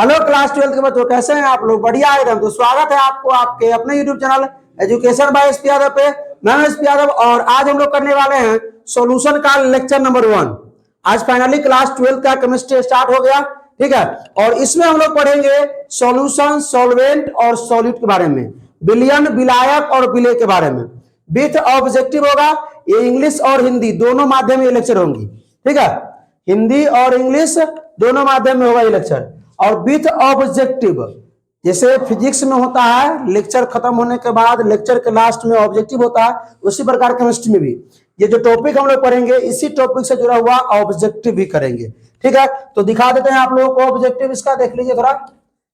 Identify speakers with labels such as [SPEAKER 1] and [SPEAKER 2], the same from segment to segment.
[SPEAKER 1] Hello class 12 के बच्चों, कैसे हैं आप लोग? बढ़िया एकदम। तो स्वागत है आपको आपके अपने YouTube channel education by SP Yadav पे। मैं एसपी यादव और आज हम लोग करने वाले हैं सॉल्यूशन का लेक्चर नंबर 1। आज फाइनली क्लास 12 का केमिस्ट्री स्टार्ट हो गया, ठीक है। और इसमें हम लोग पढ़ेंगे सॉल्यूशन, सॉल्वेंट और सॉल्यूट के बारे में, विलयन, विलायक और विलेय के बारे में। विथ ऑब्जेक्टिव होगा, ये इंग्लिश और हिंदी दोनों माध्यम में ये लेक्चर होंगी, ठीक है। हिंदी और इंग्लिश दोनों माध्यम में होगा ये लेक्चर। और विथ ऑब्जेक्टिव, जैसे फिजिक्स में होता है लेक्चर खत्म होने के बाद लेक्चर के लास्ट में ऑब्जेक्टिव होता है, उसी प्रकार केमिस्ट्री में भी ये जो टॉपिक हम लोग पढ़ेंगे इसी टॉपिक से जुड़ा हुआ ऑब्जेक्टिव भी करेंगे, ठीक है। तो दिखा देते हैं आप लोगों को ऑब्जेक्टिव इसका, देख लीजिए थोड़ा,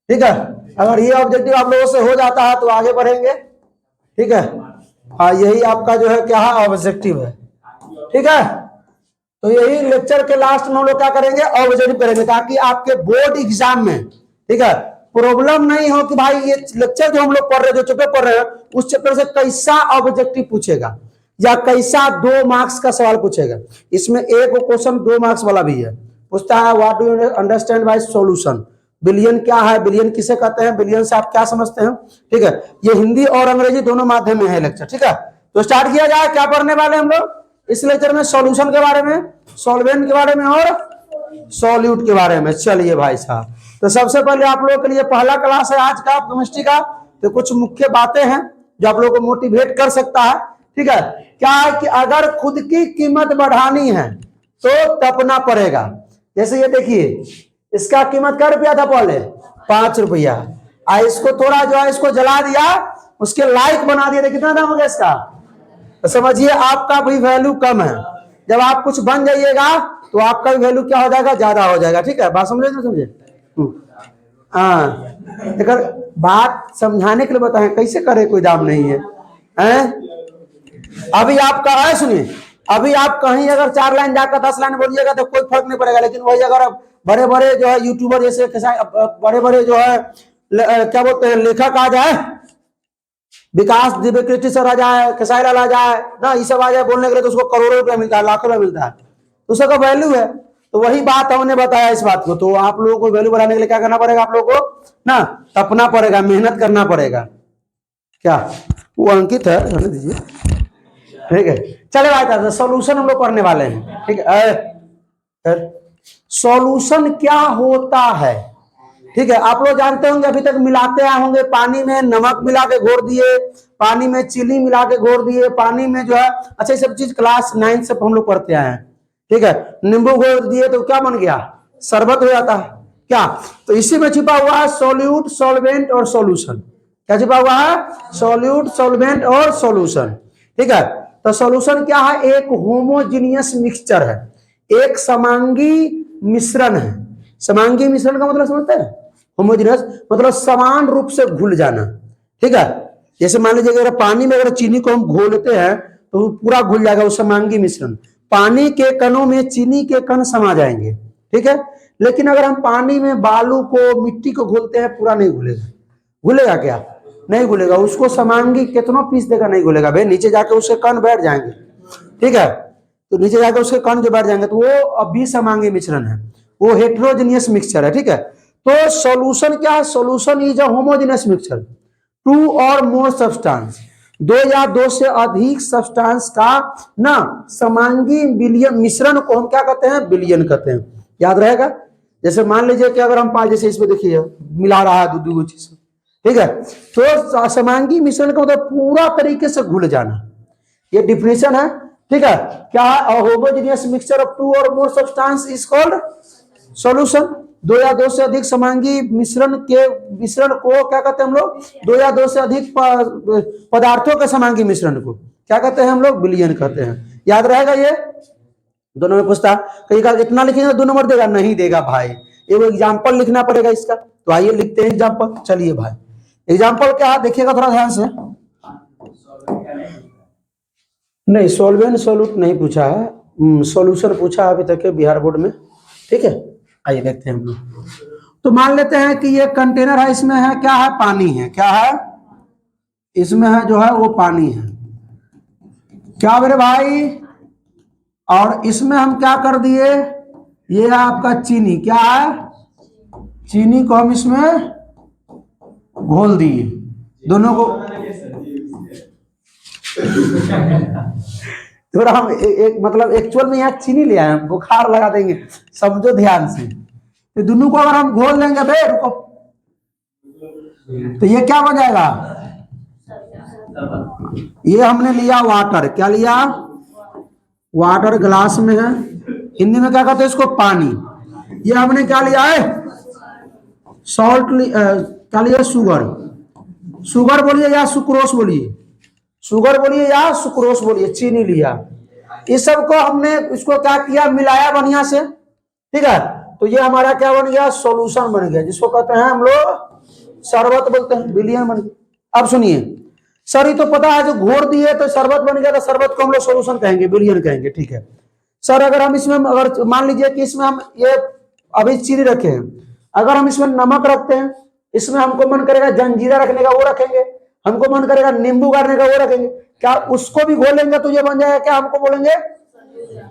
[SPEAKER 1] ठीक है। अगर ये ऑब्जेक्टिव आप लोगों से हो जाता है तो आगे बढ़ेंगे, ठीक है। हाँ, यही आपका जो है क्या है, ऑब्जेक्टिव है, ठीक है। तो यही लेक्चर के लास्ट में हम लोग क्या करेंगे, ऑब्जेक्टिव करेंगे, ताकि आपके बोर्ड एग्जाम में, ठीक है, प्रॉब्लम नहीं हो कि भाई ये लेक्चर जो हम लोग पढ़ रहे हैं, जो चैप्टर पढ़ रहे हैं, उस चैप्टर से कैसा ऑब्जेक्टिव पूछेगा या कैसा 2 मार्क्स का सवाल पूछेगा। इसमें एक क्वेश्चन 2 मार्क्स वाला भी है, पूछता है what do you understand by solution, billion क्या है, बिलियन किसे कहते हैं, बिलियन से आप क्या समझते हैं, ठीक है। ये हिंदी और अंग्रेजी दोनों माध्यम में है लेक्चर, ठीक है। तो स्टार्ट किया जाए। क्या पढ़ने वाले हम लोग इस लेक्चर में? सॉल्यूशन के बारे में, सॉल्वेंट के बारे में और सॉल्यूट के बारे में। चलिए भाई साहब, तो सबसे पहले आप लोगों के लिए पहला क्लास है आज का केमिस्ट्री का, तो कुछ मुख्य बातें हैं जो आप लोगों को मोटिवेट कर सकता है, ठीक है। क्या है कि अगर खुद की कीमत बढ़ानी है तो तपना पड़ेगा। जैसे ये देखिए, इसका कीमत क्या रुपया था पहले? 5 रुपया। इसको थोड़ा जो है इसको जला दिया, उसके लायक बना दिया, कितना दाम हो गया इसका? तो समझिए आपका भी वैल्यू कम है। जब आप कुछ बन जाइएगा तो आपका भी वैल्यू क्या हो जाएगा, ज्यादा हो जाएगा, ठीक है। बात समझे ना? समझे? हाँ, अगर बात समझाने के लिए बताएं, कैसे करे, कोई दाम नहीं है, हैं? अभी आपका है, सुनिए, अभी आप कहीं अगर 4 लाइन जाकर 10 लाइन बोलिएगा तो कोई फर्क नहीं पड़ेगा। लेकिन वही अगर आप बड़े बड़े जो है यूट्यूबर जैसे बड़े बड़े जो है क्या बोलते हैं लेखक आ जाए, विकास दिव्यकृति सर आ जाए, खेसारी लाल आ जाए ना, ये सब आ जाए बोलने के लिए, तो उसको करोड़ों रुपया मिलता है, लाखों रुपया मिलता है, तो उसका वैल्यू है। तो वही बात हमने बताया इस बात को। तो आप लोगों को वैल्यू बढ़ाने के लिए क्या करना पड़ेगा, आप लोगों को ना तपना पड़ेगा, मेहनत करना पड़ेगा। क्या वो अंकित है, रहने दीजिए, ठीक है। चले भाई, सॉल्यूशन हम लोग पढ़ने वाले हैं, ठीक है। सॉल्यूशन क्या होता है, ठीक है। आप लोग जानते होंगे, अभी तक मिलाते आए होंगे, पानी में नमक मिला के घोर दिए, पानी में चीनी मिला के घोर दिए, पानी में जो है, अच्छा ये सब चीज क्लास 9 से हम लोग पढ़ते आए हैं, ठीक है। नींबू घोर दिए तो क्या बन गया, शरबत हो जाता है क्या। तो इसी में छिपा हुआ है सॉल्यूट, सॉल्वेंट और सॉल्यूशन। क्या छिपा हुआ है? सॉल्यूट, सॉल्वेंट और सॉल्यूशन, ठीक है। तो सॉल्यूशन क्या है? एक होमोजीनियस मिक्सचर है, एक समांगी मिश्रण है। समांगी मिश्रण का मतलब समझते हैं? होमोजीनियस मतलब समान रूप से घुल जाना, ठीक है। जैसे मान लीजिए अगर पानी में अगर चीनी को हम घोलते हैं तो पूरा घुल जाएगा, वो समांगी मिश्रण। पानी के कणों में चीनी के कण समा जाएंगे, ठीक है। लेकिन अगर हम पानी में बालू को, मिट्टी को घोलते हैं, पूरा नहीं घुलेगा। घुलेगा क्या? नहीं घुलेगा। उसको समांगी कितना पीस देगा, नहीं घुलेगा भाई, नीचे जाके उसके कण बैठ जाएंगे, ठीक है। तो नीचे जाके उसके कण जो बैठ जाएंगे तो वो अभी समांगी मिश्रण है, वो हेट्रोजीनियस मिक्सचर है, ठीक है। तो सॉल्यूशन क्या है? Solution is a homogeneous mixture, 2 और मोर सब्सटेंस, 2 या 2 से अधिक सब्सटेंस का ना समांगी विलयन मिश्रण को हम क्या कहते हैं? विलयन कहते हैं। याद रहेगा। जैसे मान लीजिए कि अगर हम पांच, जैसे इसमें देखिए मिला रहा है दो चीज, ठीक है। तो समांगी मिश्रण का मतलब पूरा तरीके से घुल जाना, ये डिफिनेशन है, ठीक है। क्या है? होमोजेनियस मिक्सचर ऑफ 2 और more substance is called solution. 2 या 2 से अधिक समांगी मिश्रण को क्या कहते हैं हम लोग? 2 या 2 से अधिक पदार्थों के समांगी मिश्रण को क्या कहते हैं हम लोग? विलयन कहते हैं। याद रहेगा ये। दोनों में पूछता कहीं का इतना लिखेंगे 2 नंबर देगा, नहीं देगा भाई, एक एग्जाम्पल लिखना पड़ेगा इसका। तो आइए लिखते हैं एग्जाम्पल। चलिए भाई, एग्जाम्पल क्या है देखिएगा थोड़ा ध्यान से। नहीं, सॉल्वेंट सॉल्यूट नहीं पूछा है, सॉल्यूशन पूछा है अभी तक के बिहार बोर्ड में, ठीक है। आइए देखते हैं हम लोग। तो मान लेते हैं कि ये कंटेनर है, इसमें है क्या है? पानी है। क्या है? इसमें है जो है वो पानी है, क्या मेरे भाई। और इसमें हम क्या कर दिए, ये है आपका चीनी। क्या है? चीनी को हम इसमें घोल दिए, दोनों को थोड़ा हम एक मतलब एक्चुअल में यहाँ चीनी ले आए, बुखार लगा देंगे, समझो ध्यान से। तो दोनों को अगर हम घोल देंगे बे रुको, तो ये क्या बन जाएगा, ये हमने लिया वाटर, क्या लिया, वाटर ग्लास में है, हिंदी में क्या कहते हैं इसको, पानी। ये हमने क्या लिया है, सॉल्ट क्या लिया, शुगर, शुगर बोलिए या सुक्रोस बोलिए, शुगर बोलिए या सुक्रोस बोलिए, चीनी लिया। इस सब को हमने इसको क्या किया, मिलाया बढ़िया से, ठीक है। तो ये हमारा क्या बन गया, सॉल्यूशन बन गया, जिसको कहते हैं हम लोग शरबत बोलते हैं, विलियन बन गया। अब सुनिए सर, ये तो पता है जो घोर दिए तो शरबत बन गया, तो शरबत को हम लोग सॉल्यूशन कहेंगे, विलियन कहेंगे, ठीक है। सर अगर हम इसमें, अगर मान लीजिए कि इसमें हम ये अभी चीनी रखे हैं, अगर हम इसमें नमक रखते हैं, इसमें हमको मन करेगा जंजीरा रखने का, वो रखेंगे, हमको मन करेगा नींबू गाड़ने का, वो रखेंगे, क्या उसको भी घोलेंगे तो ये बन जाएगा, क्या हमको बोलेंगे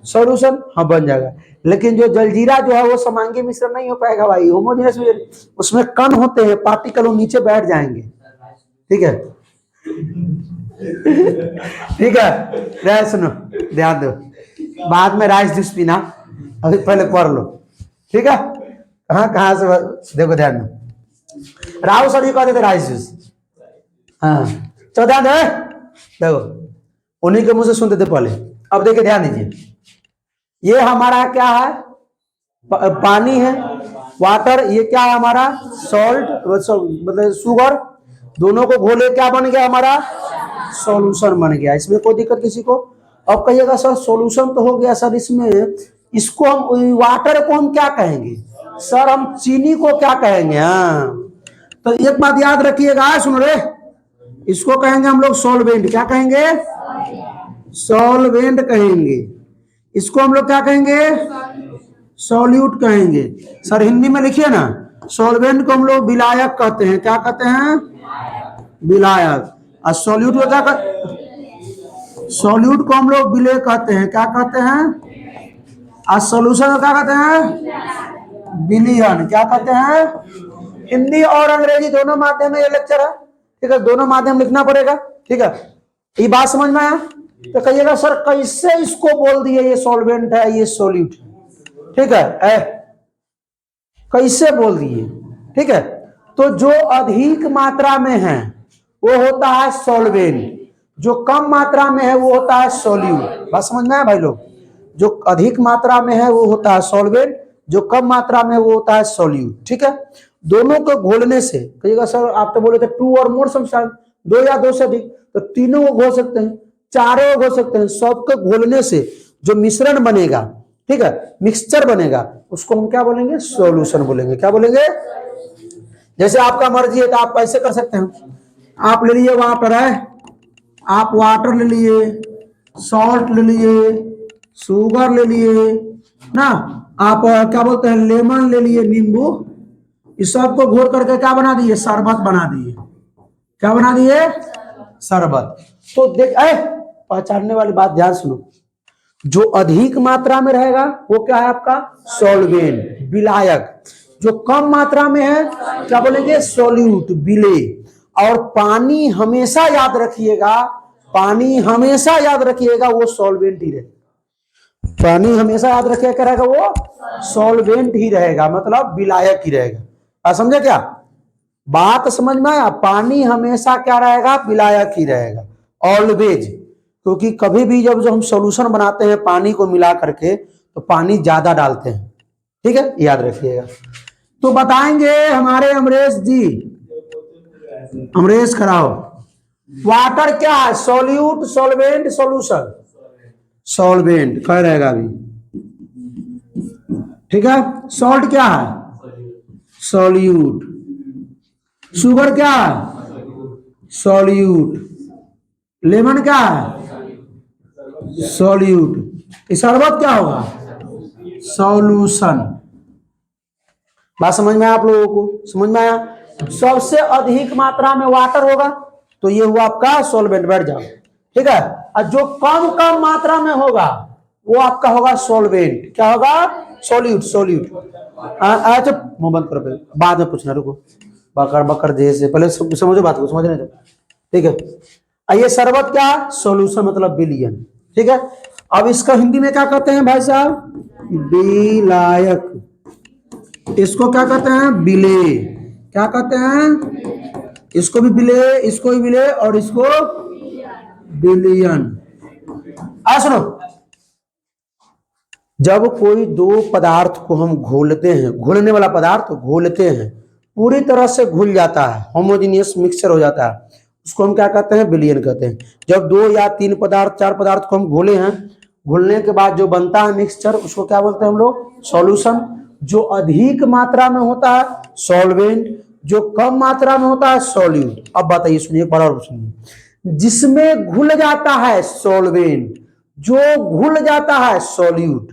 [SPEAKER 1] सॉल्यूशन, हाँ बन जाएगा। लेकिन जो जलजीरा जो है वो समांगी मिश्रण नहीं हो पाएगा भाई, होमोजेनियस, उसमें कण होते हैं, पार्टिकल वो नीचे बैठ जाएंगे, ठीक है। ठीक है, सुनो ध्यान दो, बाद में राइस जूस पीना, अभी पहले पढ़ लो, ठीक है। कहाँ से देखो, ध्यान दो, राहुल सर ये कहते थे राइस जूस, हाँ चलो ध्यान दो, देखो उन्हीं के मुंह से सुनते थे पहले। अब देखिए ध्यान दीजिए, ये हमारा क्या है, पानी है, वाटर, ये क्या है हमारा, सॉल्ट मतलब शुगर, दोनों को घोले क्या बन गया हमारा, सॉल्यूशन बन गया। इसमें कोई दिक्कत किसी को? अब कहिएगा सर सॉल्यूशन तो हो गया सर, इसमें इसको हम वाटर को हम क्या कहेंगे सर, हम चीनी को क्या कहेंगे? हाँ तो एक बात याद रखिएगा, सुन रे, इसको कहेंगे हम लोग सॉल्वेंट, क्या कहेंगे, सॉल्वेंट कहेंगे। इसको हम लोग क्या कहेंगे, सॉल्यूट कहेंगे। सर हिंदी में लिखिए ना, सॉल्वेंट को हम लोग विलायक कहते हैं, क्या कहते हैं, विलायक। और सॉल्यूट को क्या कहते, सॉल्यूट को हम लोग विलेय कहते हैं, क्या कहते हैं, और सॉल्यूशन को क्या कहते हैं, विलियन, क्या कहते हैं। हिंदी और अंग्रेजी दोनों माध्यम में ये लेक्चर है, ठीक है, दोनों माध्यम लिखना पड़ेगा, ठीक है। ये बात समझ में आया? तो कहिएगा सर कैसे इसको बोल दिए ये सॉल्वेंट है, ये सॉल्यूट है, ठीक है, कैसे बोल दिए, ठीक है। तो जो अधिक मात्रा में है वो होता है सॉल्वेंट, जो कम मात्रा में है वो होता है सॉल्यूट। बात समझ में आया भाई लोग? जो अधिक मात्रा में है वो होता है सॉल्वेंट, जो कम मात्रा में वो होता है सॉल्यूट, ठीक है। दोनों को घोलने से, कहिएगा सर आप तो बोले थे 2 और मोर सब्सटेंस, 2 या 2 से अधिक, तो तीनों को घोल सकते हैं, चारों को घोल सकते हैं, सबको घोलने से जो मिश्रण बनेगा, ठीक है, मिक्सचर बनेगा, उसको हम क्या बोलेंगे, सॉल्यूशन बोलेंगे। क्या बोलेंगे? जैसे आपका मर्जी है तो आप कैसे कर सकते हैं, आप ले लिए वाटर है, आप वाटर ले लिए, सॉल्ट ले लिए, शुगर ले लिए ना, आप क्या बोलते हैं लेमन ले लिए, नींबू, इस सब को घोल करके क्या बना दिए, शरबत बना दिए। क्या बना दिए? शरबत। तो देख पहचानने वाली बात ध्यान सुनो, जो अधिक मात्रा में रहेगा वो क्या है आपका, सॉल्वेंट, विलायक। जो कम मात्रा में है क्या बोलेंगे, सॉल्यूट, विलेय। और पानी हमेशा याद रखिएगा, पानी हमेशा याद रखिएगा वो सॉल्वेंट ही रहेगा, पानी हमेशा याद रखिएगा क्या रहेगा, वो सॉल्वेंट ही रहेगा, मतलब विलायक ही रहेगा। समझे क्या बात, समझ में आया? पानी हमेशा क्या रहेगा, विलायक ही रहेगा, ऑलवेज। क्योंकि कभी भी जब हम सॉल्यूशन बनाते हैं पानी को मिला करके तो पानी ज्यादा डालते हैं, ठीक है, याद रखिएगा। तो बताएंगे हमारे अमरेश जी, अमरेश कराओ, वाटर क्या है, सॉल्यूट, सॉल्वेंट, सॉल्यूशन, सॉल्वेंट कह रहेगा अभी, ठीक है। सॉल्ट क्या है, सॉल्यूट। शुगर क्या है, सॉल्यूट। लेमन क्या है, सॉल्यूट। शरबत क्या होगा, सॉल्यूशन। बात समझ में आया आप लोगों को? समझ में आया? सबसे अधिक मात्रा में वाटर होगा तो ये हुआ आपका सॉल्वेंट, बैठ जाओ, ठीक है। और जो कम कम मात्रा में होगा वो आपका होगा सॉल्वेंट। क्या होगा? सॉल्यूट। सॉल्यूट। अच्छा मुंह बंद करो, पहले बाद में पूछना, रुको। बकर बकर जैसे पहले समझो बात को, समझने दो, ठीक है। ये शरबत क्या? सॉल्यूशन मतलब विलयन, ठीक है। अब इसका हिंदी में क्या कहते हैं भाई साहब? विलायक। इसको क्या कहते हैं? विले। क्या कहते हैं? इसको भी विले, इसको भी विले, और इसको विलियन। सुनो, जब कोई दो पदार्थ को हम घोलते हैं, घोलने वाला पदार्थ घोलते हैं, पूरी तरह से घुल जाता है, होमोजेनियस मिक्सचर हो जाता है, उसको हम क्या कहते हैं? विलयन कहते हैं। जब दो या तीन पदार्थ, चार पदार्थ को हम घोले हैं, घोलने के बाद जो बनता है मिक्सचर, उसको क्या बोलते हैं हम लोग? सॉल्यूशन। जो अधिक मात्रा में होता है सॉल्वेंट, जो कम मात्रा में होता है सॉल्यूट। अब बताइए, सुनिए, बराबर सुनिए। जिसमें घुल जाता है सॉल्वेंट, जो घुल जाता है सॉल्यूट।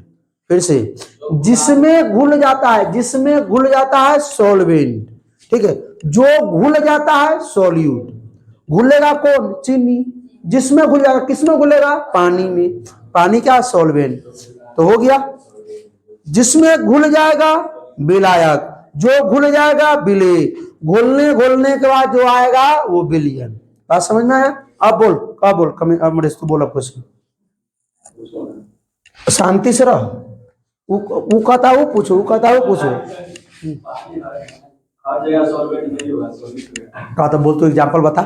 [SPEAKER 1] फिर से, जिसमें घुल जाता है, जिसमें घुल जाता है सॉल्वेंट, ठीक है, जो घुल जाता है सॉल्यूट। घुलेगा कौन? चीनी। जिसमें घुल जाएगा, किसमें घुलेगा? पानी में। पानी क्या? सॉल्वेंट। तो हो गया, जिसमें घुल जाएगा विलायक, जो घुल जाएगा विले, घोलने घोलने के बाद जो आएगा वो विलियन। बात समझ में आया? अब बोल, का बोल कमी, अब मरीज तू बोल, अब कुछ शांति से रहो। वो कहता वो पूछो, वो कहता वो पूछो। का तो बोल, तू एग्जाम्पल बता।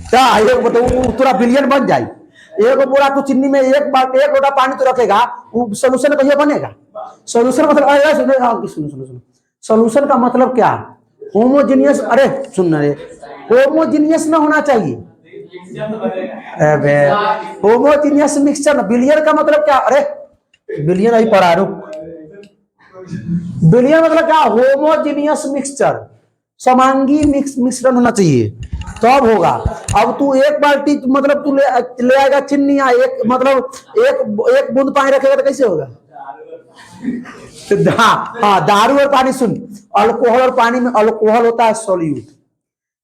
[SPEAKER 1] क्या एक बताओ, तुरा विलियन बन जाए। एक बोरा तू चिन्नी में एक लोटा पानी तो रखेगा, वो सोल्यूशन कहिए बनेगा? सोल्यूशन मतलब सुनो सुनो सुनो, सोल्यूशन का मतलब क्या? होमोजीनियस। अरे सुन रे, होमोजीनियस ना होना चाहिए। Homogeneous mixture. बिलियन का मतलब क्या? अरे बिलियन अभी पढ़ा, रुक। बिलियन मतलब क्या? होमोजीनियस मिक्सचर, समांगी मिश्रण होना चाहिए, तब होगा। अब तू एक बाल्टी मतलब तू ले आएगा चिन्नी, एक मतलब एक बूंद पानी रखेगा तो कैसे होगा? हाँ, दारू और पानी। सुन, अल्कोहल और पानी में अल्कोहल होता है सॉल्यूट,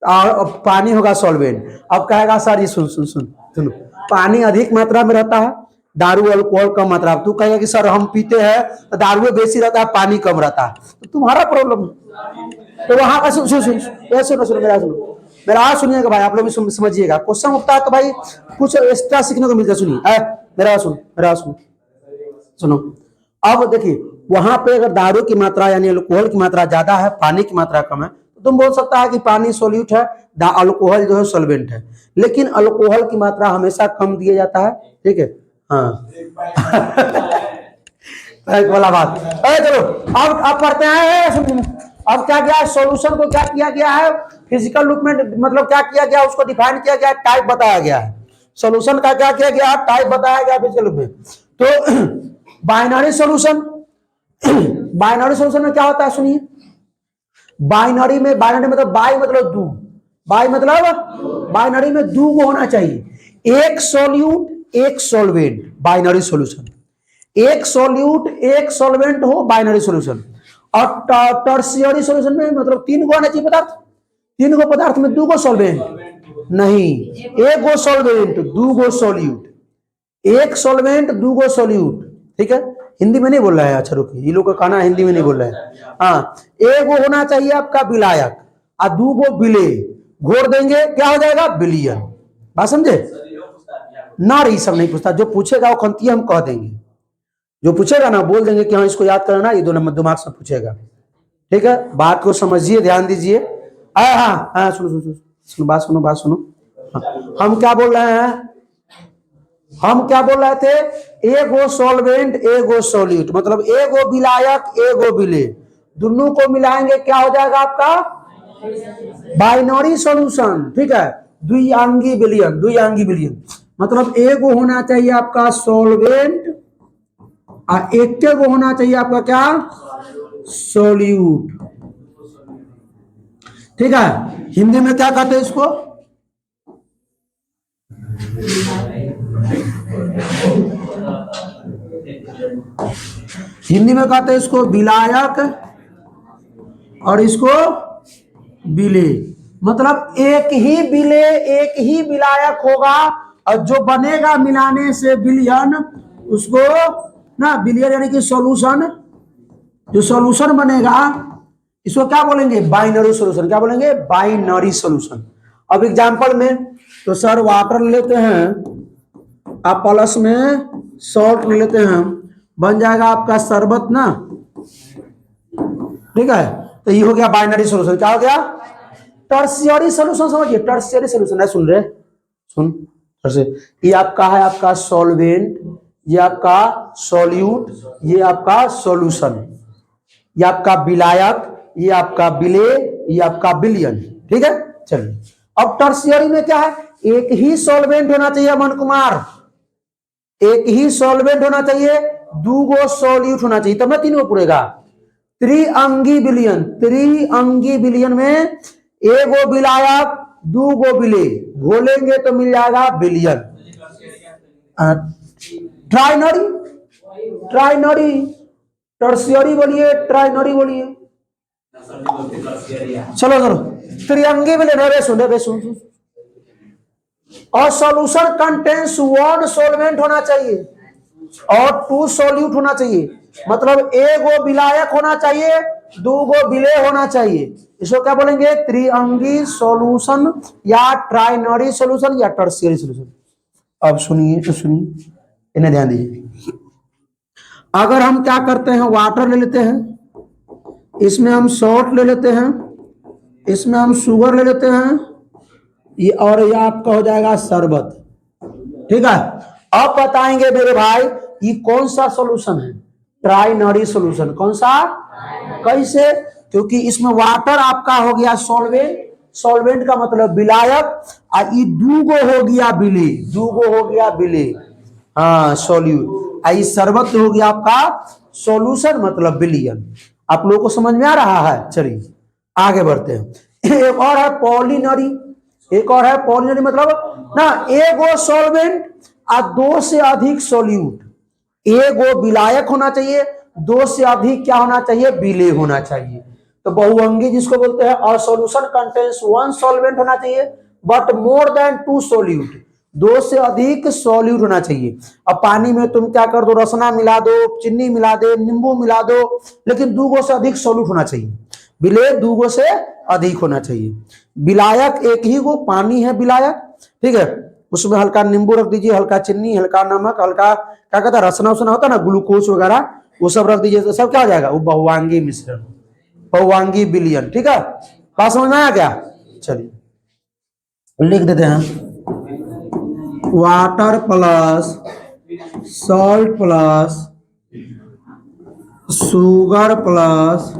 [SPEAKER 1] और पानी होगा सॉल्वेंट। अब कहेगा सर ये सुन सुन सुन सुनो, पानी अधिक मात्रा में रहता है, दारू अल्कोहल कम मात्रा। तू कहेगा कि सर हम पीते हैं तो दारू बेसी रहता है, पानी कम रहता है, तो तुम्हारा प्रॉब्लम। तो वहां का सुनो मेरा सुनिएगा भाई, आप लोग भी समझिएगा। क्वेश्चन उठता है तो भाई कुछ एक्स्ट्रा सीखने को मिलता है। सुनिए, मेरा सुनो। अब देखिए, वहां पे अगर दारू की मात्रा यानी अल्कोहल की मात्रा ज्यादा है, पानी की मात्रा कम है, तो तुम बोल सकता है कि पानी सॉल्यूट है, अल्कोहल जो है सॉल्वेंट है। लेकिन अल्कोहल की मात्रा हमेशा कम दिया जाता है, ठीक है। हाँ वाला बात। चलो अब पढ़ते हैं। अब क्या किया? सॉल्यूशन को क्या किया गया है? फिजिकल रूप में मतलब क्या किया गया? उसको डिफाइन किया गया, टाइप बताया गया है। सॉल्यूशन का क्या किया गया? टाइप बताया गया फिजिकल रूप में। तो बाइनरी सॉल्यूशन, बाइनरी सॉल्यूशन में क्या होता है? सुनिए, बाइनरी मतलब बाई मतलब दो, बाई मतलब बाइनरी में दो को होना चाहिए, एक सॉल्यूट एक सॉल्वेंट, बाइनरी सॉल्यूशन। एक सॉल्यूट एक सॉल्वेंट हो, बाइनरी सॉल्यूशन। और टर्शियरी सॉल्यूशन में मतलब तीन को आना चाहिए पदार्थ, तीन गो पदार्थ में दो गो सॉल्वेंट नहीं, एक गो सॉल्वेंट दो गो सॉल्यूट, एक सॉल्वेंट दो गो सॉल्यूट, ठीक है। हिंदी में नहीं बोल रहा है, अच्छा रुकिए, ये लोग का कहना हिंदी में नहीं बोल रहा है। हाँ, एक गो होना चाहिए आपका विलायक और दो गो विले, घोर देंगे क्या हो जाएगा? विलियन। बात समझे ना? रही सब नहीं पूछता, जो पूछेगा वो खंतिया हम कह देंगे, जो पूछेगा ना बोल देंगे कि हाँ इसको याद करना, ये 2 नंबर दिमाग से पूछेगा, ठीक है। बात को समझिए, ध्यान दीजिए। हाँ सुनो बात सुनो। हम क्या बोल रहे हैं? हम क्या बोल रहे थे? एगो सॉल्वेंट एगो सॉल्यूट, मतलब एगो विलायक एगो विले, दोनों को मिलाएंगे क्या हो जाएगा आपका? बाइनरी सॉल्यूशन, ठीक है। द्विआंगी विलियन, मतलब एगो होना चाहिए आपका सॉल्वेंट और एक को होना चाहिए आपका क्या? सॉल्यूट, ठीक है। हिंदी में क्या कहते हैं इसको? हिंदी में कहते हैं इसको विलायक और इसको विले। मतलब एक ही विले एक ही विलायक होगा और जो बनेगा मिलाने से बिलियन, उसको ना बिलियन यानी कि सॉल्यूशन, जो सॉल्यूशन बनेगा इसको क्या बोलेंगे, बाइनरी सॉल्यूशन। क्या बोलेंगे, बाइनरी सॉल्यूशन। अब एग्जांपल में तो सर वाटर लेते हैं, आप प्लस में सॉल्ट लेते हैं, बन जाएगा आपका शरबत ना, ठीक है। तो ये हो गया बाइनरी सॉल्यूशन। क्या हो गया, टर्शियरी सॉल्यूशन। समझिए टर्शियरी सॉल्यूशन है, सुन रहे, सुन ये आपका है आपका सॉल्वेंट, ये आपका सॉल्यूट, ये आपका सॉल्यूशन, ये आपका विलायक, ये आपका बिले, ये आपका बिलियन, ठीक है। चलिए अब टर्शियरी में क्या है, एक ही सॉल्वेंट होना चाहिए अमन कुमार, एक ही सॉल्वेंट होना चाहिए, दूगो सॉल्यूट होना चाहिए, तब ना तीनों पूरेगा। त्रिअंगी बिलियन, त्रिअंगी बिलियन में एगो विलायक दूगो बिले, घोलेंगे तो मिल जाएगा बिलियन। ट्राइनरी, ट्राइनरी, टर्शियरी बोलिए, ट्राइनरी बोलिए, चलो चलो। त्रिअंगी बिलियन, सुन, और सॉल्यूशन कंटेन्स वन सॉल्वेंट होना चाहिए और टू सॉल्यूट होना चाहिए, मतलब एगो विलायक होना चाहिए, दूगो विलेय होना चाहिए। इसको क्या बोलेंगे, त्रिअंगी सॉल्यूशन या ट्राइनरी सॉल्यूशन या टर्शियरी सॉल्यूशन। अब सुनिए, तो सुनिए, इन्हें ध्यान दीजिए। अगर हम क्या करते हैं, वाटर ले लेते हैं, इसमें हम सॉल्ट ले लेते हैं, इसमें हम शुगर ले लेते हैं, ये और ये आपका हो जाएगा शरबत, ठीक है। अब बताएंगे मेरे भाई ये कौन सा सॉल्यूशन है, ट्राइनरी सॉल्यूशन। कौन सा, कैसे, क्योंकि इसमें वाटर आपका हो गया सॉल्वेंट, सॉल्वेंट का मतलब विलायक, और ये दूगो हो गया बिले, दूगो हो गया बिले, हाँ सॉल्यूट, और ये शरबत हो गया आपका सॉल्यूशन मतलब बिलियन। आप लोगों को समझ में आ रहा है। चलिए आगे बढ़ते हैं। एक और है पॉलिनरी, एक और है पॉलिनरी, मतलब ना एगो सॉल्वेंट और दो से अधिक सॉल्यूट, एगो विलायक होना चाहिए, दो से अधिक क्या होना चाहिए, विलेय होना चाहिए। तो बहुअंगी जिसको बोलते हैं, और सॉल्यूशन कंटेन्स वन सॉल्वेंट होना चाहिए but more than two solute, दो से अधिक सॉल्यूट होना चाहिए। अब पानी में तुम क्या कर दो, रसना मिला दो, चीनी मिला दो, नींबू मिला दो, लेकिन दूगो से अधिक सॉल्यूट होना चाहिए, विलेय दूगो से अधिक होना चाहिए। विलायक एक ही को, पानी है विलायक, ठीक है, उसमें हल्का नींबू रख दीजिए, हल्का चीनी, हल्का नमक, हल्का क्या कहता है रसना उसना होता है ना, ग्लूकोज वगैरह, वो सब रख दीजिए, तो सब क्या हो जाएगा, वो बहुअंगी मिश्रण, बहुअंगी विलयन, ठीक है। बात समझ में आया क्या। चलिए लिख देते हैं, water plus salt plus sugar plus,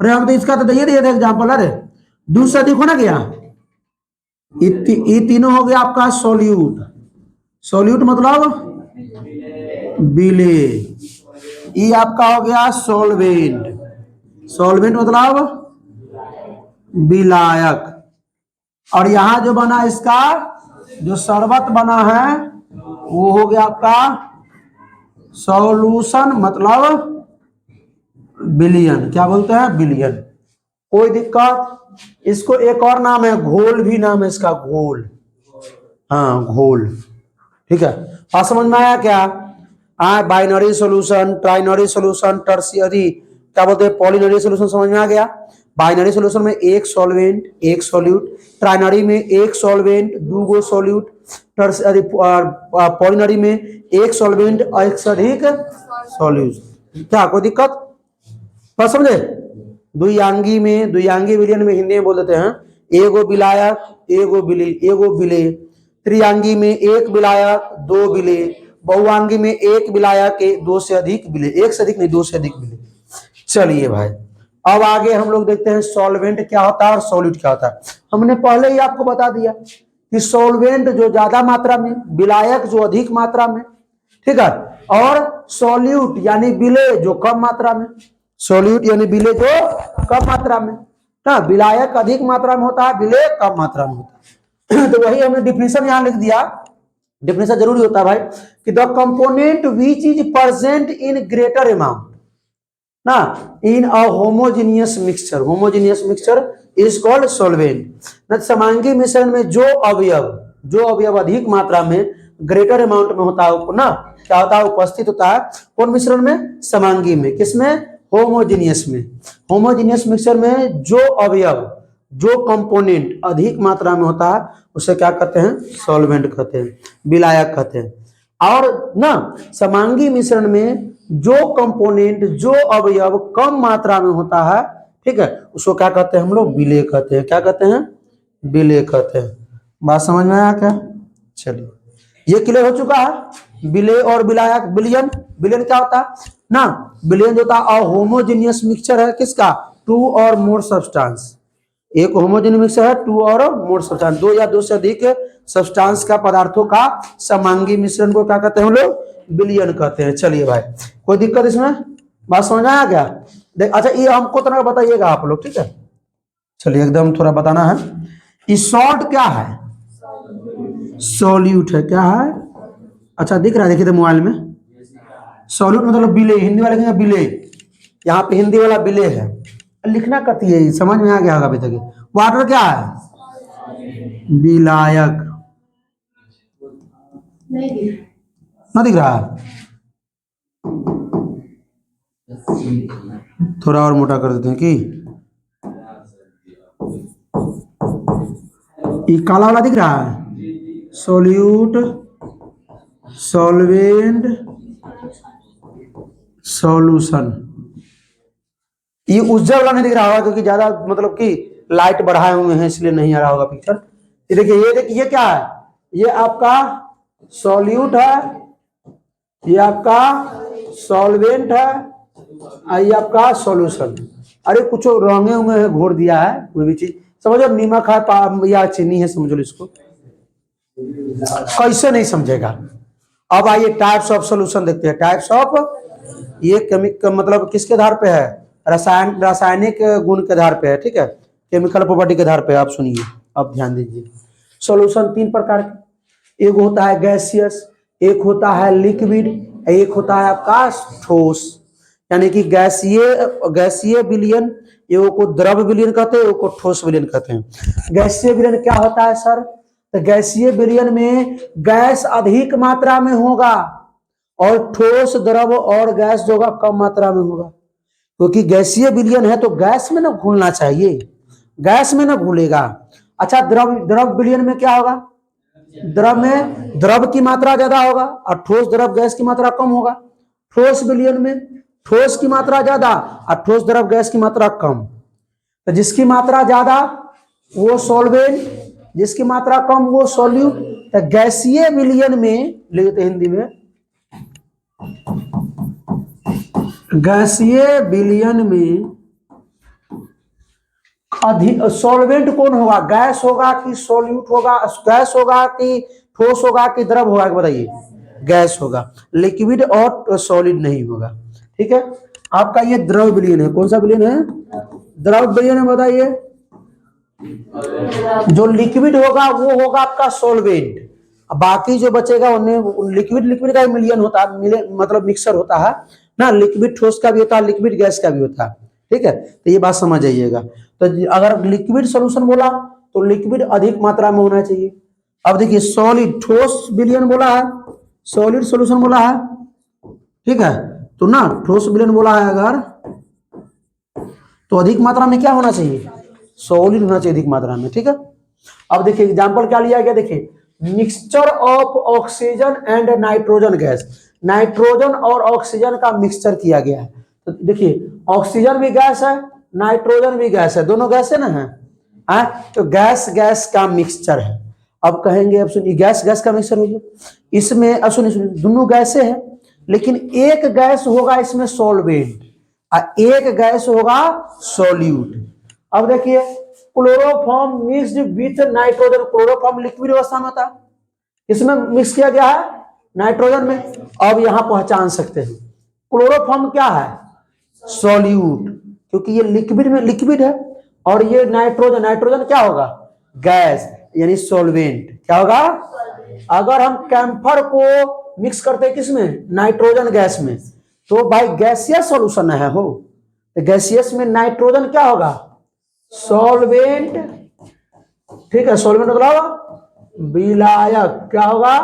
[SPEAKER 1] अरे हम तो इसका तो दिए थे एग्जाम्पल, अरे दूसरा देखो ना क्या, ये तीनों हो गया आपका सॉल्यूट, सॉल्यूट मतलब विलेय, ये आपका हो गया सॉल्वेंट, सॉल्वेंट मतलब विलायक, और यहां जो बना इसका जो शरबत बना है वो हो गया आपका सॉल्यूशन मतलब बिलियन। क्या बोलते हैं, बिलियन। कोई दिक्कत, इसको एक और नाम है घोल, भी नाम है इसका घोल, हाँ घोल, ठीक है। बात समझ में आया क्या। Binary solution, trinary solution, tertiary क्या बोलते हैं, पॉलिनरी सॉल्यूशन समझ में आ गया। बाइनरी सॉल्यूशन में एक सॉल्वेंट एक सॉल्यूट, ट्राइनरी में एक सॉल्वेंट दूगो सॉल्यूट, टर्शियरी पॉलिनरी में एक सॉल्वेंट और एक से अधिक सॉल्यूट। क्या कोई दिक्कत, बात समझे। द्विअंगी में, द्विअंगी विलयन में हिंदी में बोल देते हैं एगो विलायक एगो विलेय, एगो विलेय। त्रिअंगी में एक विलायक दो विलेय, बहुअंगी में एक विलायक दो से अधिक विलेय, एक से अधिक नहीं दो से अधिक विलेय। चलिए भाई अब आगे हम लोग देखते हैं सॉल्वेंट क्या होता है और सॉल्यूट क्या होता है। हमने पहले ही आपको बता दिया कि सॉल्वेंट जो ज्यादा मात्रा में, विलायक जो अधिक मात्रा में, ठीक है, और सॉल्यूट यानी विलेय जो कम मात्रा में, सॉल्यूट यानी विलेय जो कम मात्रा में, हाँ विलायक अधिक मात्रा में होता है, विलेय कम मात्रा में होता है। तो वही हमने डिफिनेशन यहां लिख दिया, डिफिनेशन जरूरी होता है भाई कि the component which is present in greater amount ना in a homogeneous mixture, homogeneous mixture is called solvent. ना समांगी मिश्रण में जो अवयव जो अवयव अधिक मात्रा में ग्रेटर अमाउंट में होता है ना, क्या होता है, उपस्थित होता है कौन मिश्रण में, समांगी में। किसमें, होमोजेनियस में। होमोजेनियस मिक्सचर में जो अवयव, जो कंपोनेंट अधिक मात्रा में होता है उसे क्या कहते हैं, सॉल्वेंट कहते हैं, विलायक कहते हैं। और ना समांगी मिश्रण में जो कंपोनेंट, जो अवयव कम मात्रा में होता है, ठीक है, उसको क्या कहते हैं हम लोग, विलेय कहते हैं। क्या कहते हैं, विलेय कहते हैं। बात समझ में आया क्या? चलिए, ये क्लियर हो चुका है। विलेय और विलायक। विलयन, विलयन क्या होता है ना, विलयन जो होता है होमोजेनियस मिक्सचर है किसका, टू और मोर सब्सटेंस। एक होमोजेनियस मिक्सचर है, टू और मोर सब्सटेंस, दो या दो से अधिक सब्सटेंस का, पदार्थों का समांगी मिश्रण को क्या कहते हैं हम लोग, विलयन कहते हैं। चलिए भाई, कोई दिक्कत इसमें, बात समझ आया क्या? अच्छा, ये हमको थोड़ा बताइएगा आप लोग, ठीक है। चलिए, एकदम थोड़ा बताना है। ये सॉल्ट क्या है, सॉल्यूट है, क्या है? अच्छा दिख रहा है, देखिए तो मोबाइल में, सॉल्यूट मतलब विलेय, हिंदी वाले कहेंगे विलेय, यहाँ पे हिंदी वाला विलेय है, लिखना कथी है, समझ में आ गया होगा अभी तक। वाटर क्या है, विलायक, ना दिख रहा है, थोड़ा और मोटा कर देते हैं कि ये काला वाला दिख रहा है, सॉल्यूट, सॉल्वेंट, सॉल्यूशन। ये उज्जवल वाला नहीं दिख रहा होगा क्योंकि ज्यादा मतलब कि लाइट बढ़ाए हुए हैं इसलिए नहीं आ रहा होगा पिक्चर। ये देखिए, ये देखिए, ये क्या है, ये आपका सॉल्यूट है, ये आपका सॉल्वेंट है, और ये आपका सॉल्यूशन। अरे कुछ रंगे हुए हैं, घोर दिया है कोई भी चीज, समझो नमक है या चीनी है, समझ लो इसको, कैसे नहीं समझेगा। अब आइए टाइप्स ऑफ सॉल्यूशन देखते हैं। टाइप्स ऑफ, ये केमिकल मतलब किसके आधार पे है, रासायनिक गुण के आधार पे है, ठीक है, केमिकल प्रॉपर्टी के आधार पे। आप सुनिए, अब ध्यान दीजिए। सॉल्यूशन तीन प्रकार के, एक होता है गैसियस, एक होता है लिक्विड, एक होता है आपका ठोस। यानी कि गैसीय विलयन, एक को द्रव विलयन कहते हैं, एक को ठोस विलयन कहते हैं। गैसीय विलयन क्या होता है सर, तो गैसीय विलयन में गैस अधिक मात्रा में होगा और ठोस, द्रव और गैस जो होगा कम मात्रा में होगा। क्योंकि गैसीय विलयन है तो गैस में ना घुलना चाहिए, गैस में ना घुलेगा। अच्छा, द्रव विलयन में क्या होगा, द्रव में द्रव की मात्रा ज्यादा होगा और ठोस द्रव गैस की मात्रा कम होगा। ठोस विलयन में ठोस की मात्रा ज्यादा और ठोस द्रव गैस की मात्रा कम। तो जिसकी मात्रा ज्यादा वो सॉल्वेंट, जिसकी मात्रा कम वो सॉल्यूट। तो गैसीय विलयन में लिखते हिंदी में, गैसीय विलयन में अधिक सॉल्वेंट कौन होगा, गैस होगा कि सॉल्यूट होगा, गैस होगा कि ठोस होगा कि द्रव होगा, बताइए, गैस होगा। लिक्विड और सॉलिड नहीं होगा, ठीक है। आपका ये द्रव विलयन है, कौन सा विलयन है, द्रव विलयन है, बताइए। जो लिक्विड होगा वो होगा आपका सॉल्वेंट, बाकी जो बचेगा उन्हें लिक्विड का विलयन होता है, मतलब मिक्सर होता है ना, लिक्विड ठोस का भी होता है, लिक्विड गैस का भी होता है, ठीक है। तो ये बात समझ आइएगा। तो अगर लिक्विड सॉल्यूशन बोला तो लिक्विड अधिक मात्रा में होना चाहिए। अब देखिए, सॉलिड, ठोस विलयन बोला है, सॉलिड सॉल्यूशन बोला है, ठीक है, तो ना ठोस विलयन बोला है अगर, तो अधिक मात्रा में क्या होना चाहिए, सॉलिड होना चाहिए अधिक मात्रा में, ठीक है। अब देखिए एग्जांपल क्या लिया गया, देखिए, mixture of oxygen and nitrogen gas, nitrogen और ऑक्सीजन का मिक्सचर किया गया है। तो देखिए, ऑक्सीजन भी गैस है, नाइट्रोजन भी गैस है, दोनों गैस है ना, है, तो गैस गैस का मिक्सचर है। अब कहेंगे, अब सुनिए, गैस गैस का मिक्सचर हो गया इसमें। अब सुनिए, दोनों गैसें हैं लेकिन एक गैस होगा इसमें सॉल्वेंट और एक गैस होगा सॉल्यूट। अब देखिए, chloroform mixed with nitrogen, chloroform liquid अवस्था में होता है, इसमें मिक्स किया गया है नाइट्रोजन में। अब यहां पहचान सकते हैं क्लोरोफॉर्म क्या है, सॉल्यूट, क्योंकि ये लिक्विड में लिक्विड है, और ये नाइट्रोजन, नाइट्रोजन क्या होगा, गैस, यानी सॉल्वेंट, क्या होगा। अगर हम कैम्फर को मिक्स करते हैं किसमें, नाइट्रोजन गैस में, तो भाई गैसियस सॉल्यूशन है हो, तो गैसियस में नाइट्रोजन क्या होगा, सॉल्वेंट, ठीक है, सॉल्वेंट मतलब विलायक क्या होगा,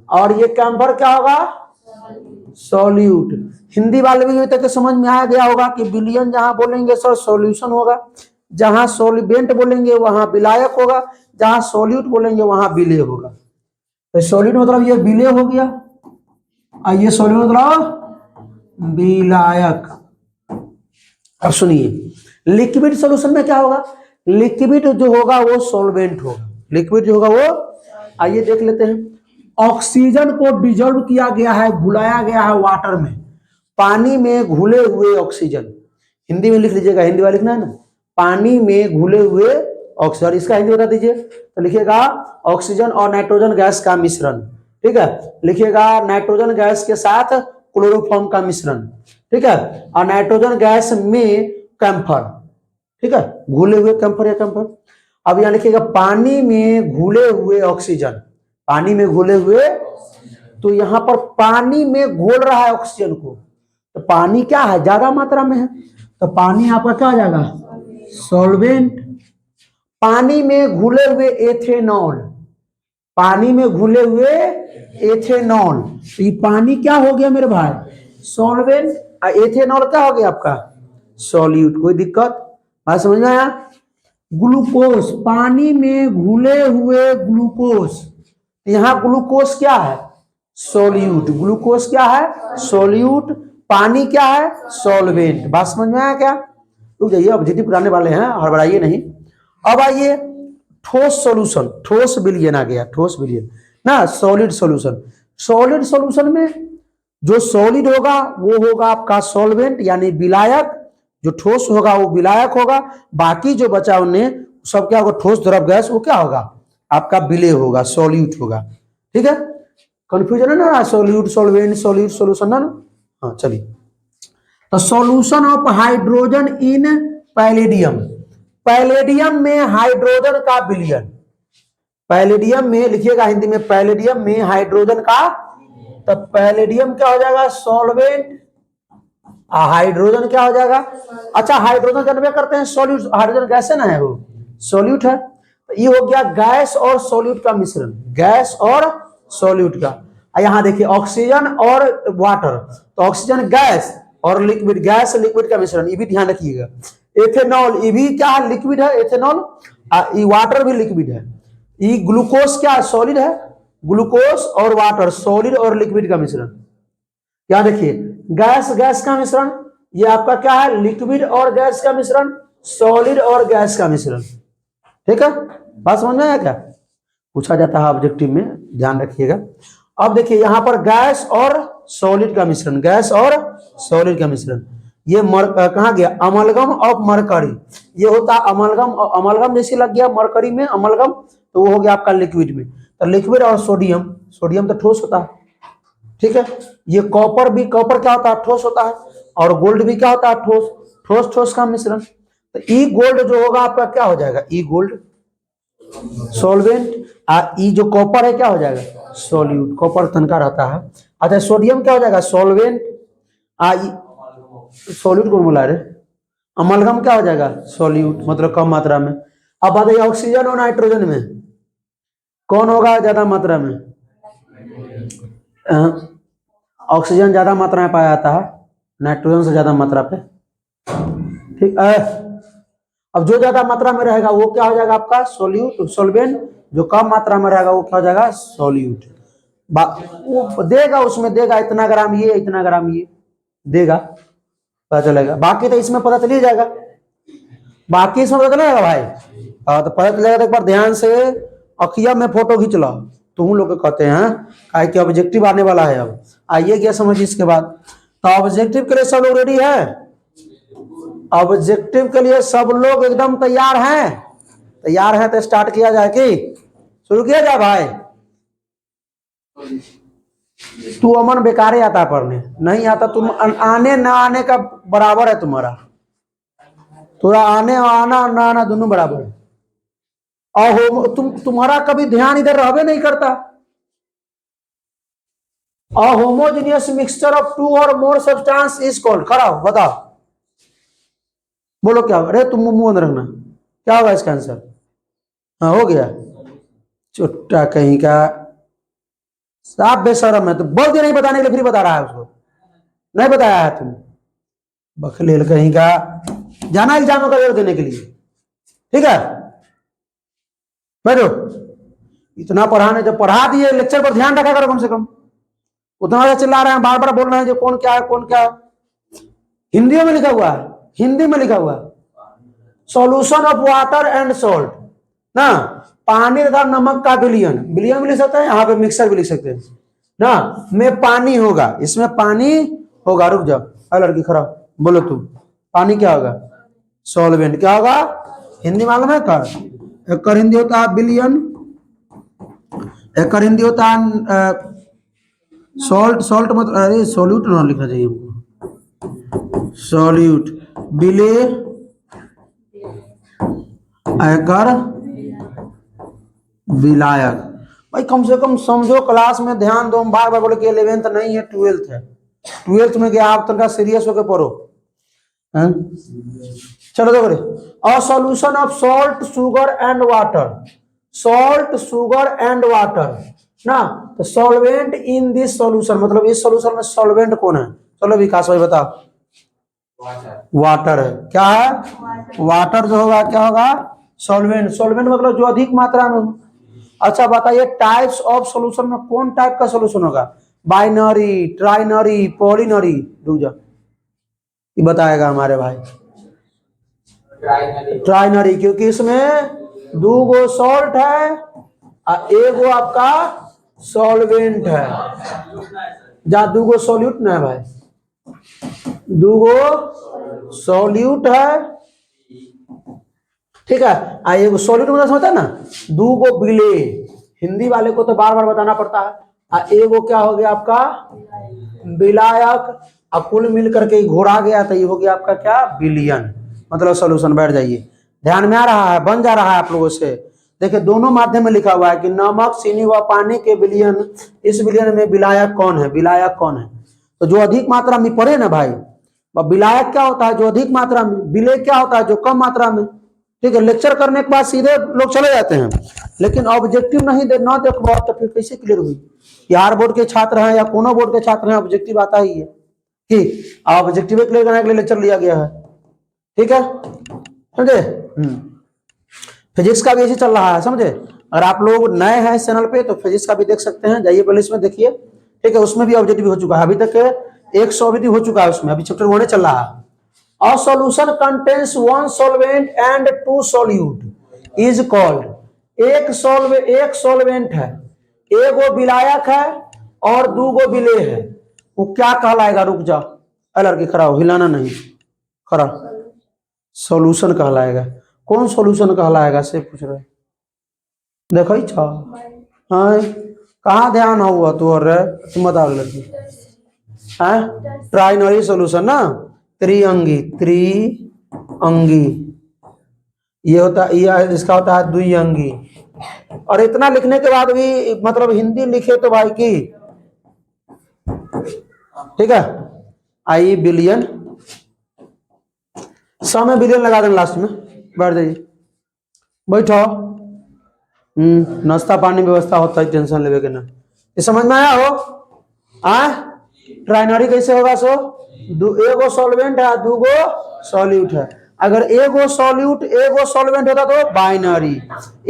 [SPEAKER 1] और ये कैंपर क्या होगा, सॉल्यूट। हिंदी वाले भी अभी तक समझ में आ गया होगा कि विलियन जहां बोलेंगे सर सॉल्यूशन होगा, जहां सॉल्वेंट बोलेंगे वहां विलायक होगा, जहां सॉल्यूट बोलेंगे वहां विलेय होगा। तो सॉल्यूट मतलब ये विलेय हो गया, और ये सॉल्यूट मतलब विलायक। अब सुनिए लिक्विड सॉल्यूशन में क्या होगा, लिक्विड जो होगा वो सॉल्वेंट होगा, लिक्विड जो होगा वो, आइए देख लेते हैं। ऑक्सीजन को डिजोल्व किया गया है, घुलाया गया है वाटर में, पानी में घुले हुए ऑक्सीजन, हिंदी में लिख लीजिएगा, हिंदी वाला लिखना है ना, पानी में घुले हुए ऑक्सीजन, इसका हिंदी बता दीजिए। तो लिखिएगा ऑक्सीजन और नाइट्रोजन गैस का मिश्रण, ठीक है, लिखिएगा नाइट्रोजन गैस के साथ क्लोरोफॉर्म का मिश्रण, ठीक है, और नाइट्रोजन गैस में कैंफर, ठीक है, घुले हुए कैंफर या कैंफर। अब यहां लिखिएगा पानी में घुले हुए ऑक्सीजन, पानी में घुले हुए, तो यहां पर पानी में घोल रहा है ऑक्सीजन को, तो पानी क्या है, ज्यादा मात्रा में है, तो पानी आपका क्या आ जाएगा, सॉल्वेंट। पानी में घुले हुए एथेनॉल, पानी में घुले हुए एथेनॉल, तो ये पानी क्या हो गया मेरे भाई, सॉल्वेंट, एथेनॉल क्या हो गया आपका, सॉल्यूट। कोई दिक्कत, बात समझ में आया। ग्लूकोज, पानी में घुले हुए ग्लूकोज, यहां ग्लूकोज क्या है, सॉल्यूट, ग्लूकोज क्या है, सॉल्यूट, पानी क्या है, सॉल्वेंट। बात समझ में आया क्या, रुक जाइए, ऑब्जेक्टिव कराने वाले हैं, हड़बड़ाइए नहीं। अब आइए ठोस सॉल्यूशन, ठोस विलयन आ गया, ठोस विलयन ना, सॉलिड सॉल्यूशन। सॉलिड सॉल्यूशन में जो सॉलिड होगा वो होगा आपका सॉल्वेंट यानी विलायक, जो ठोस होगा वो विलायक होगा, बाकी जो बचा उन्हें सब क्या होगा, ठोस द्रव गैस, वो क्या होगा आपका विलेय होगा, सॉल्यूट होगा, ठीक है। कंफ्यूजन है ना, सॉल्यूट सॉल्वेंट सॉल्यूट सॉल्यूशन ना, हाँ चलिए। तो solution of hydrogen in palladium, palladium में हाइड्रोजन का विलयन, पैलेडियम में लिखिएगा हिंदी में, पैलेडियम में हाइड्रोजन का, तो पैलेडियम क्या हो जाएगा, सॉल्वेंट, हाइड्रोजन क्या हो जाएगा, अच्छा हाइड्रोजन कन्वे करते हैं सॉल्यूट, हाइड्रोजन गैस है ना, है वो सॉल्यूट है, तो ये हो गया गैस और सॉल्यूट का मिश्रण, गैस और सॉल्यूट का। यहां देखिए ऑक्सीजन और वाटर, तो ऑक्सीजन गैस और लिक्विड, गैस लिक्विड का मिश्रण, ये भी ध्यान रखिएगा। एथेनॉल, ये भी क्या है, लिक्विड है एथेनॉल, ये वाटर भी लिक्विड है। ये ग्लूकोज क्या सॉलिड है, ग्लूकोज और वाटर सॉलिड और लिक्विड का मिश्रण। क्या देखिए गैस गैस का मिश्रण, ये आपका क्या है, लिक्विड और गैस का मिश्रण, सॉलिड और गैस का मिश्रण, ठीक है। बात समझ में आया क्या, पूछा जाता है ऑब्जेक्टिव में, ध्यान रखिएगा। अब देखिए यहां पर गैस और सॉलिड का मिश्रण, गैस और सॉलिड का मिश्रण, ये कहा गया, अमलगम ऑफ मरकरी, ये होता अमलगम, अमलगम जैसे लग गया मरकरी में अमलगम, तो वो हो गया आपका लिक्विड में, तो लिक्विड और सोडियम, सोडियम तो ठोस होता है, ठीक है। ये कॉपर भी, कॉपर क्या होता है, ठोस होता है, और गोल्ड भी क्या होता है, ठोस, ठोस ठोस का मिश्रण, तो ई गोल्ड जो होगा आपका क्या हो जाएगा, ई गोल्ड सॉल्वेंट, ई जो कॉपर है क्या हो जाएगा, सॉल्यूट, कॉपर तनका रहता है। अच्छा सोडियम क्या हो जाएगा, सॉल्वेंट, सॉल्यूट कौन बोला रे, अमलगम क्या हो जाएगा, सॉल्यूट, मतलब कम मात्रा में। अब बताइए ऑक्सीजन और नाइट्रोजन में कौन होगा ज्यादा मात्रा में, ऑक्सीजन ज्यादा मात्रा में पाया जाता है, नाइट्रोजन से ज्यादा मात्रा पे, ठीक है। अब जो ज्यादा मात्रा में रहेगा वो क्या हो जाएगा आपका, सॉल्यूट सॉल्वेंट, जो कम मात्रा में रहेगा वो क्या हो जाएगा, सॉल्यूट। वो देगा, उसमें देगा इतना ग्राम ये इतना ग्राम ये देगा, पता चलेगा, बाकी तो इसमें पता चल जाएगा, बाकी इसमें पता चलेगा भाई, तो पता चलेगा। एक बार ध्यान से अखिया में फोटो खींच लो, तुम लोग कहते हैं काहे कि ऑब्जेक्टिव आने वाला है, अब आइए क्या समझिए इसके बाद। तो ऑब्जेक्टिव के लिए सब लोग रेडी है, ऑब्जेक्टिव के लिए सब लोग एकदम तैयार हैं, तैयार हैं तो स्टार्ट किया जाए, कि शुरू किया जाए भाई। तू अमन बेकारे आता पढ़ने, नहीं आता, तुम आने ना आने का बराबर है तुम्हारा, थोड़ा आने आना ना आना दोनों बराबर है, और तुम्हारा कभी ध्यान इधर रहबे नहीं करता। A homogeneous mixture of two or more substance is called, खड़ा हो बताओ, बोलो क्या, अरे तुम मुंह अंदर रखना, क्या होगा इसका आंसर, हाँ हो गया, चुट्टा कहीं का, साफ बेशरम है। तो बोल दिया नहीं बताने के लिए, फिर बता रहा है उसको, नहीं बताया है तुम, बखलेल कहीं का। जाना एग्जाम का देने के लिए, ठीक है बैठो। इतना पढ़ाने, जब पढ़ा दिए लेक्चर पर ध्यान रखा करो कम से कम। उतना ज्यादा चिल्ला रहे हैं, बार बार बोल रहे हैं जो कौन क्या है कौन क्या है। हिंदी में लिखा हुआ है, हिंदी में लिखा हुआ है, solution of water and salt ना, पानी तथा नमक का विलयन, विलयन भी लिख सकते हैं, यहाँ पे मिक्सर भी लिख सकते हैं ना, में पानी होगा, इसमें पानी होगा। रुक जाओ, अरे लड़की खड़ा बोलो तुम, पानी क्या होगा? सॉल्वेंट। क्या होगा? हिंदी मालूम है का? एक हिंदी होता है विलयन, एक हिंदी होता है सॉल्ट। सॉल्ट मतलब अरे सॉल्यूट ना लिखना चाहिए हमको, सॉल्यूट बिले एकर विलायक। भाई कम से कम समझो, क्लास में ध्यान दो। बार बार बोले कि 11th नहीं है 12th है, 12th में गया आप तनका सीरियस होकर पढ़ो। चलो देखो रे, a solution of salt sugar and water, salt sugar and water ना, तो सॉल्वेंट इन दिस सॉल्यूशन, मतलब इस सॉल्यूशन में सॉल्वेंट कौन है? चलो विकास भाई बताओ। वाटर है। क्या है? वाटर जो होगा क्या होगा? सॉल्वेंट। सॉल्वेंट मतलब जो अधिक मात्रा में। अच्छा बताइए, टाइप्स ऑफ सॉल्यूशन में कौन टाइप का सॉल्यूशन होगा? Binary, trinary, polynary? रुक जा, ये बताएगा हमारे भाई। ट्राइनरी, क्योंकि इसमें 2 गो सॉल्ट है और 1 गो आपका सॉल्वेंट है। जा 2 गो सॉल्यूट ना है भाई, 2 गो सॉल्यूट है, ठीक है। आइए वो सॉल्यूट मतलब समझता है ना, 2 गो बिले, हिंदी वाले को तो बार बार बताना पड़ता है। और 1 गो क्या हो गया आपका? विलायक। अब कुल मिल करके घोड़ा गया तो ये हो गया आपका क्या? विलियन। मतलब सॉल्यूशन। बैठ जाइए, ध्यान में आ रहा है, बन जा रहा है आप लोगों से। देखिए दोनों माध्यम में लिखा हुआ है कि नमक, चीनी व पानी के विलयन, इस विलयन में विलायक कौन है? विलायक कौन है? तो जो अधिक मात्रा में पढ़े ना भाई, विलायक क्या होता है? जो अधिक मात्रा में। विलय क्या होता है? जो कम मात्रा में। ठीक है, लेक्चर करने के बाद सीधे लोग चले जाते हैं, लेकिन ऑब्जेक्टिव नहीं ना देखो तो फिर कैसे क्लियर हुई? यार बोर्ड के छात्र हैं या कोनो बोर्ड के छात्र हैं, ऑब्जेक्टिव आता ही है कि ऑब्जेक्टिव क्लियर करने के लिए लेक्चर लिया गया है। ठीक है समझे? फिजिक्स का भी ऐसे चल रहा है, समझे? अगर आप लोग नए हैं इस चैनल पे तो फिजिक्स का भी देख सकते हैं, जाइए प्ले लिस्ट में देखिए। ठीक है, उसमें भी ऑब्जेक्टिव हो चुका है, अभी तक 100 ऑब्जेक्टिव हो चुका है उसमें, अभी चैप्टर 1 चल रहा है। A solution contains 1 solvent and 2 solute is called। एक सॉल्वेंट है, 1 गो विलायक है और 2 गो विलेय है, वो क्या कहलाएगा? रुक जाओ, अलग के खड़ा हो, हिलाना नहीं, खड़ा। सॉल्यूशन कहलाएगा। कौन सॉल्यूशन कहलाएगा से पूछ रहे? देखो छा हाँ, कहाँ ध्यान हुआ तू? और तुम बताओ लड़की है ट्राइनरी सॉल्यूशन ना, त्रिअंगी, त्रिअंगी ये होता, ये इसका होता है द्विअंगी। और इतना लिखने के बाद भी मतलब हिंदी लिखे तो भाई की, ठीक है। आई बिलियन, समय बिलियन लगा देना लास्ट में। बैठ जाइए, बैठो। नाश्ता पानी व्यवस्था होता है, टेंशन लेवे के ना। ये समझ में आया हो? ट्राइनरी कैसे होगा? सो 1 गो सॉल्वेंट है, 2 गो सॉल्यूट है। अगर 1 गो सॉल्यूट 1 गो सॉल्वेंट होता तो बाइनरी,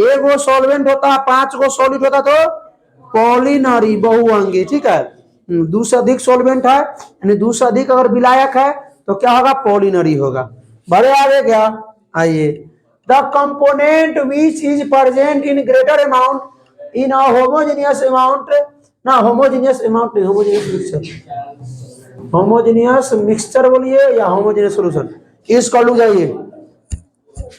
[SPEAKER 1] 1 गो सॉल्वेंट होता 5 गो सॉल्यूट होता तो पॉलिनरी, बहुअंगी। ठीक है, 2 से अधिक सॉल्वेंट है यानी 2 से अधिक अगर विलायक है तो क्या होगा? पॉलिनरी होगा। बड़े आगे क्या? आइए, the component which is present in greater amount in a homogeneous amount ना, homogeneous amount, homogeneous mixture, homogeneous mixture बोलिए या होमोजेनियस सॉल्यूशन, इसको लू जाइए।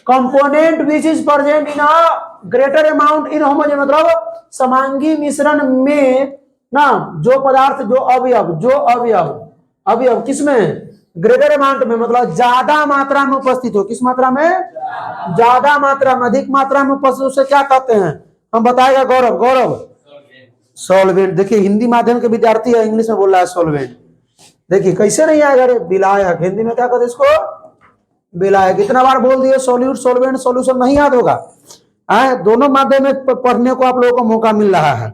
[SPEAKER 1] Component which is present in a greater amount in homogeneous मतलब समांगी मिश्रण में ना, जो पदार्थ, जो अवयव, जो अवयव, अवयव किसमें? ग्रेटर अमाउंट में, मतलब ज्यादा मात्रा में उपस्थित हो। किस मात्रा में? ज्यादा मात्रा में, अधिक मात्रा में उपस्थित, उसे क्या कहते हैं? हम बताएगा गौरव। गौरव, सॉल्वेंट। देखिए हिंदी माध्यम के विद्यार्थी है, इंग्लिश में बोल रहा है सॉल्वेंट। देखिए कैसे नहीं आएगा रे? विलायक। हिंदी में क्या कहते हैं इसको? विलायक। इतना बार बोल दिए सॉल्यूट, सॉल्वेंट, सॉल्यूशन, नहीं याद होगा? दोनों माध्यम में पढ़ने को आप लोगों को मौका मिल रहा है।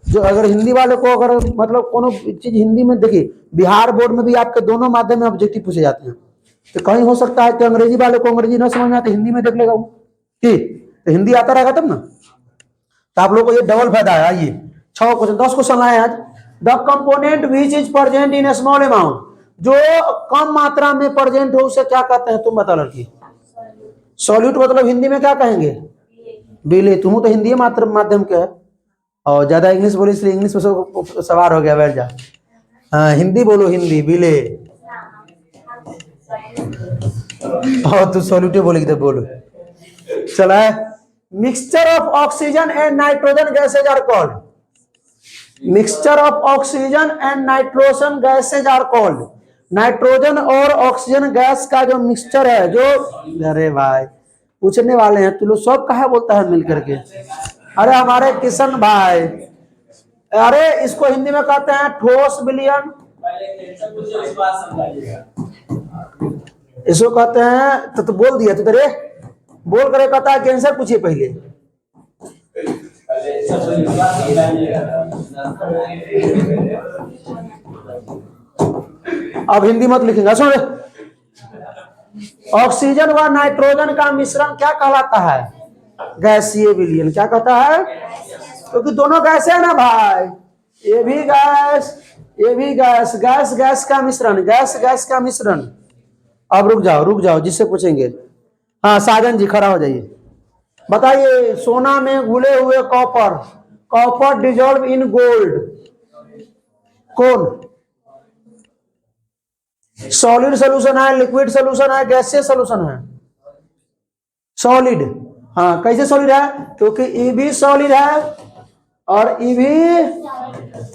[SPEAKER 1] जो अगर हिंदी वाले को अगर मतलब कोनो चीज हिंदी में देखिए, बिहार बोर्ड में भी आपके दोनों माध्यम में ऑब्जेक्टिव पूछे जाते हैं। तो कहीं हो सकता है कि अंग्रेजी वाले को अंग्रेजी ना समझ में आते, हिंदी में देख लेगा वो, ठीक, तो हिंदी आता रहेगा तब ना। तो आप लोग को ये डबल फायदा है। आइए 6 क्वेश्चन 10 क्वेश्चन आए आज। The component which is present in small amount, जो कम मात्रा में प्रेजेंट हो उसे क्या कहते हैं, तुम बता लड़की। सॉल्यूट मतलब हिंदी में क्या कहेंगे, बिले। तुम तो हिंदी मात्र माध्यम के है और ज्यादा इंग्लिश बोले इसलिए इंग्लिश में सवार हो गया, बैठ जा। हाँ हिंदी बोलो, हिंदी बिले। और तू सॉल्यूट बोलेगी तो बोलो। चला है, mixture of oxygen and nitrogen gases are called, mixture of oxygen and nitrogen gases are called. Nitrogen और ऑक्सीजन गैस का जो मिक्सचर है, जो, अरे भाई पूछने वाले हैं, तू लोग सब कहा बोलता है मिल करके। अरे हमारे किशन भाई, अरे इसको हिंदी में कहते हैं ठोस विलयन, इसको कहते हैं, तो बोल दिया तू, तेरे बोल करे कहता है कैंसर पूछिए पहले। अब हिंदी मत लिखेंगे, सुन। ऑक्सीजन व नाइट्रोजन का मिश्रण क्या कहलाता है, गैसीय विलयन। क्या कहता है, क्योंकि दोनों गैस है ना भाई, ये भी गैस ये भी गैस, गैस गैस का मिश्रण, गैस गैस का मिश्रण। अब रुक जाओ जिससे पूछेंगे। हाँ साजन जी खड़ा हो जाइए, बताइए सोना में घुले हुए copper, copper dissolve in gold, कौन सॉलिड सोल्यूशन है, लिक्विड सोल्यूशन है, गैसीय सोल्यूशन है, सॉलिड। हाँ कैसे सॉलिड है, क्योंकि ई भी सॉलिड है और ई भी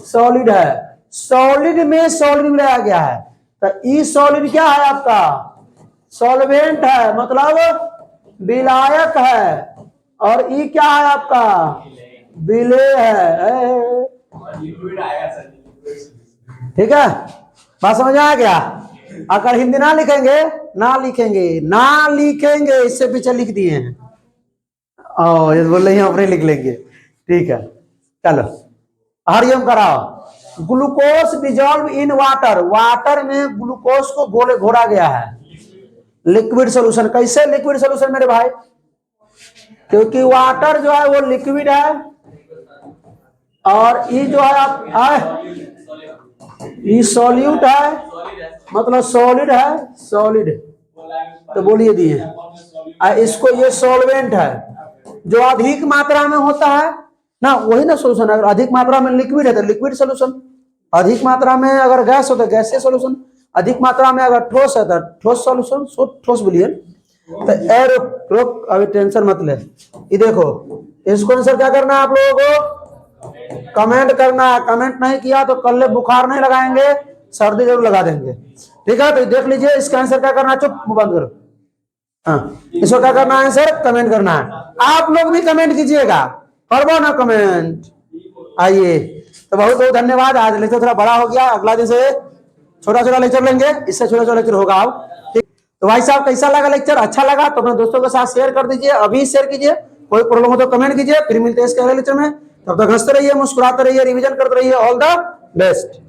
[SPEAKER 1] सॉलिड है, सॉलिड में सॉलिड मिलाया गया है। तो ई सॉलिड क्या है आपका, सॉल्वेंट है, मतलब विलायक है, और ई क्या है आपका, विलेय है। ठीक है, बात समझ आ गया। अगर हिंदी ना लिखेंगे इससे पीछे लिख दिए हैं, ये बोल रहे हैं अपने लिख लेंगे। ठीक है चलो, हरिओम कराओ। Glucose dissolve in water, water में ग्लूकोज को घोरा गया है, लिक्विड सोल्यूशन। कैसे लिक्विड सोल्यूशन मेरे भाई, क्योंकि वाटर जो है वो लिक्विड है, और ये जो है आप ये सॉल्यूट है, मतलब सॉलिड है, सॉलिड तो बोलिए दिए। इसको ये सॉल्वेंट है, जो अधिक मात्रा में होता है ना, वही ना सोल्यूशन। अगर अधिक मात्रा में लिक्विड है तो लिक्विड सोल्यूशन, अधिक मात्रा में अगर गैस हो तो गैसीय सोल्यूशन, अधिक मात्रा में अगर ठोस है तो ठोस सोल्यूशन, ठोस विलयन। तो रोक अभी टेंशन मत ले। ये देखो इसको आंसर क्या करना है आप लोगों को, कमेंट करना है। कमेंट नहीं किया तो कल बुखार नहीं लगाएंगे, सर्दी जरूर लगा देंगे। ठीक है, तो देख लीजिए इसका आंसर क्या करना है, चुप बंद करो। हाँ इसको क्या करना है, आंसर कमेंट करना है। आप लोग भी कमेंट कीजिएगा, करवा ना कमेंट। आइए तो बहुत बहुत धन्यवाद। आज लेक्चर थोड़ा बड़ा हो गया, अगला दिन से छोटा लेक्चर लेंगे, इससे छोटा लेक्चर होगा। आप ठीक, तो भाई साहब कैसा लगा लेक्चर, अच्छा लगा तो अपने दोस्तों के साथ शेयर कर दीजिए, अभी शेयर कीजिए। कोई प्रॉब्लम हो तो कमेंट कीजिए। फिर मिलते हैं इसके अगले लेक्चर में, तब तक हंसते रहिए, मुस्कुराते रहिए, रिवीजन करते रहिए। All the best.